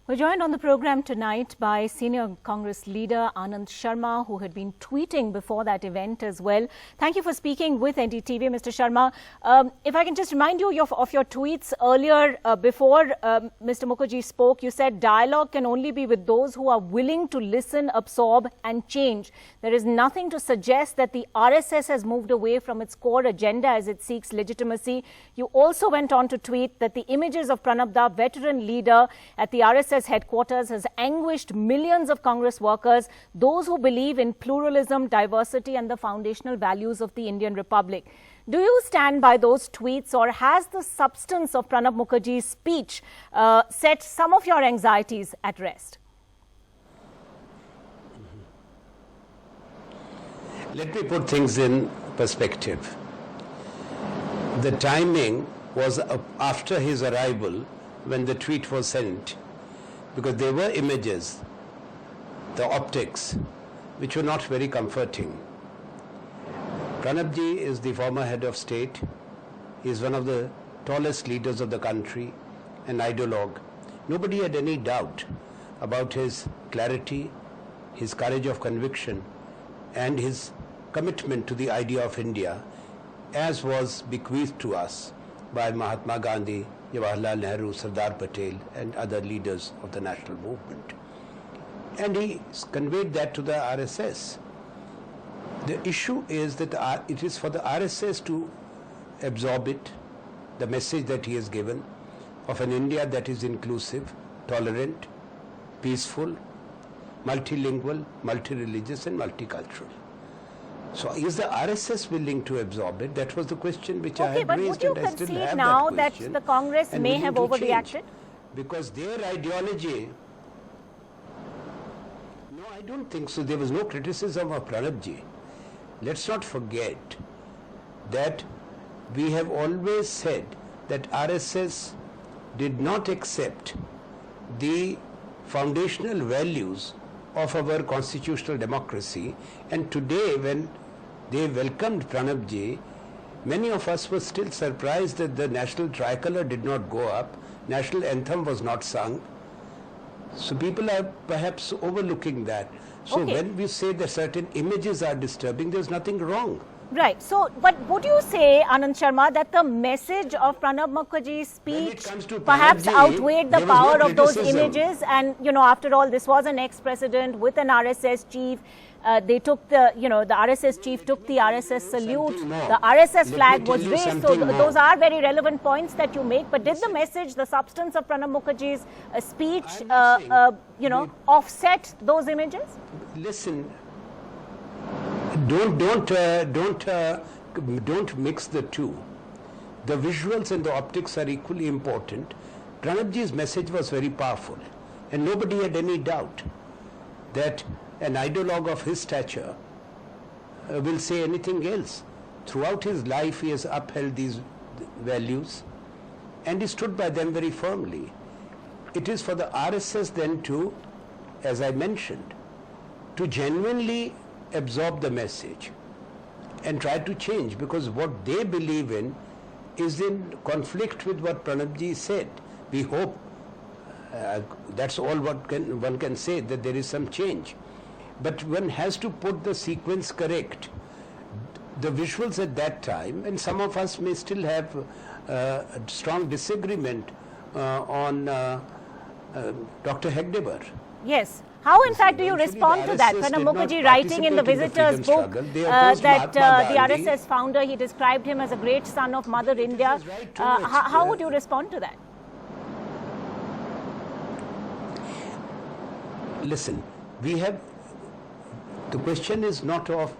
We're joined on the program tonight by senior Congress leader Anand Sharma, who had been tweeting before that event as well. Thank you for speaking with NDTV, Mr. Sharma. If I can just remind you of your tweets earlier, before Mr. Mukherjee spoke, you said dialogue can only be with those who are willing to listen, absorb and change. There is nothing to suggest that the RSS has moved away from its core agenda as it seeks legitimacy. You also went on to tweet that the images of Pranab Da, veteran leader at the RSS headquarters, has anguished millions of Congress workers, those who believe in pluralism, diversity and the foundational values of the Indian Republic. Do you stand by those tweets, or has the substance of Pranab Mukherjee's speech set some of your anxieties at rest? Let me put things in perspective. The timing was after his arrival when the tweet was sent, because there were images, the optics, which were not very comforting. Pranab ji is the former head of state. He is one of the tallest leaders of the country, an ideologue. Nobody had any doubt about his clarity, his courage of conviction, and his commitment to the idea of India, as was bequeathed to us by Mahatma Gandhi, Jawaharlal Nehru, Sardar Patel and other leaders of the national movement. And he conveyed that to the RSS. The issue is that it is for the RSS to absorb it, the message that he has given of an India that is inclusive, tolerant, peaceful, multilingual, multi-religious and multicultural. So is the RSS willing to absorb it? That was the question which I had raised, and I still have that question. Okay, but would you concede now that the Congress may have overreacted? Because their ideology... No, I don't think so. There was no criticism of Pranab ji. Let's not forget that we have always said that RSS did not accept the foundational values of our constitutional democracy, and today when they welcomed Pranab ji, many of us were still surprised that the national tricolor did not go up, national anthem was not sung. So people are perhaps overlooking that. So when we say that certain images are disturbing, there's nothing wrong. Right. So, but would you say, Anand Sharma, that the message of Pranab Mukherjee's speech perhaps outweighed the power of those images? And, you know, after all, this was an ex-president with an RSS chief. They took the, you know, the RSS chief took the RSS salute. The RSS flag was raised. So those are very relevant points that you make. But did the message, the substance of Pranab Mukherjee's speech, you know, offset those images? Listen. Don't mix the two. The visuals and the optics are equally important. Pranab ji's message was very powerful, and nobody had any doubt that an ideologue of his stature will say anything else. Throughout his life, he has upheld these values, and he stood by them very firmly. It is for the RSS then to, as I mentioned, to genuinely absorb the message and try to change, because what they believe in is in conflict with what Pranab ji said. We hope that's all what one can say, that there is some change. But one has to put the sequence correct. The visuals at that time, and some of us may still have a strong disagreement on Dr. Hegdevar. Yes. How, in fact, do you respond to that? Pranab Mukherjee writing in the Visitor's book that the RSS founder, he described him as a great son of Mother India. How would you respond to that? Listen, we have... The question is not of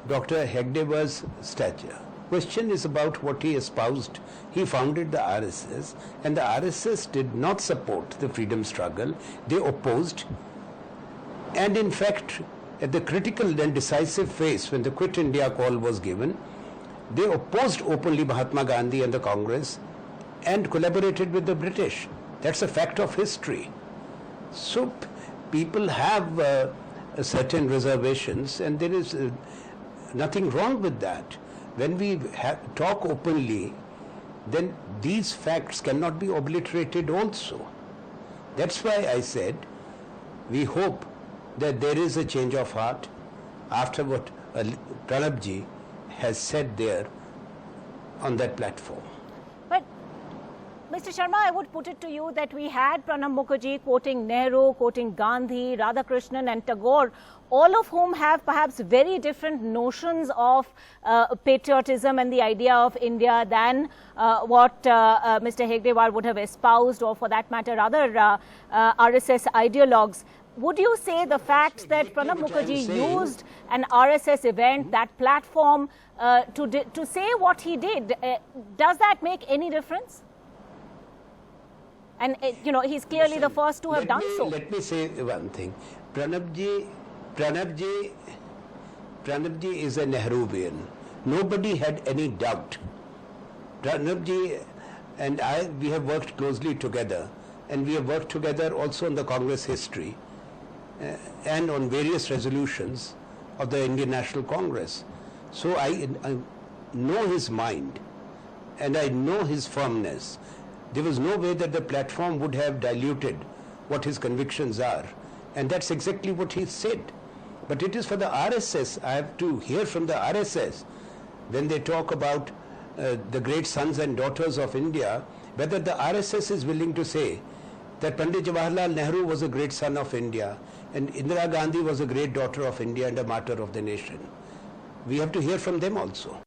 Dr. Hegdevar's stature. Question is about what he espoused. He founded the RSS, and the RSS did not support the freedom struggle. They opposed. And in fact, at the critical and decisive phase, when the Quit India call was given, they opposed openly Mahatma Gandhi and the Congress and collaborated with the British. That's a fact of history. So people have certain reservations, and there is nothing wrong with that. When we talk openly, then these facts cannot be obliterated also. That's why I said we hope that there is a change of heart after what Pranab ji has said there on that platform. But Mr. Sharma, I would put it to you that we had Pranab Mukherjee quoting Nehru, quoting Gandhi, Radhakrishnan and Tagore, all of whom have perhaps very different notions of patriotism and the idea of India than what Mr. Hegdewar would have espoused, or for that matter other RSS ideologues. Would you say the fact that Pranab Mukherjee used an RSS event, that platform, to say what he did, does that make any difference? And, you know, he's clearly the first to have done so. Let me say one thing. Pranab ji is a Nehruvian. Nobody had any doubt. Pranab ji and I, we have worked closely together, and we have worked together also on the Congress history and on various resolutions of the Indian National Congress. So I know his mind and I know his firmness. There was no way that the platform would have diluted what his convictions are, and that's exactly what he said. But it is for the RSS. I have to hear from the RSS when they talk about the great sons and daughters of India, whether the RSS is willing to say that Pandit Jawaharlal Nehru was a great son of India and Indira Gandhi was a great daughter of India and a martyr of the nation. We have to hear from them also.